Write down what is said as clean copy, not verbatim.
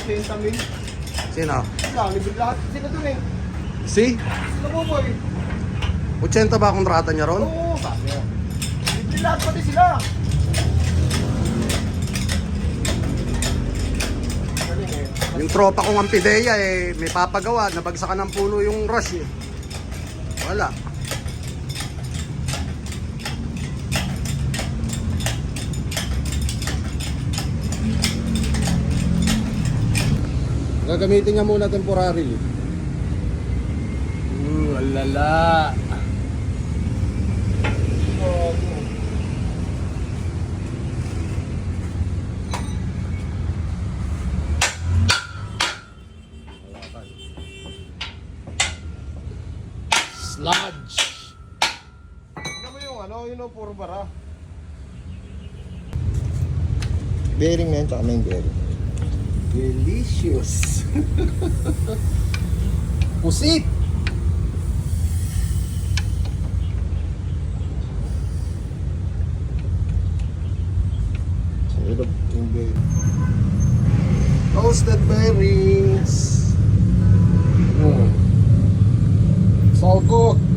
80 mil. Sino? Sila, libre lahat. Sila dun eh. Si? Sila mo boy. 80 ba kontrata niya ron? Oo, sabi nga. Libre lahat pati sila. Galing eh. Yung tropa kong Ampideya eh, may papagawa, nabagsakan ng puno yung rush eh. Wala. Gagamitin niya muna temporarily. Alala. Sludge. Tignan mo yung ano, yun o, puro bara. Bearing na yun, tsaka main bearing. Delicious. Pusit! Sarap yung bearing. Toasted bearings. It's all cooked.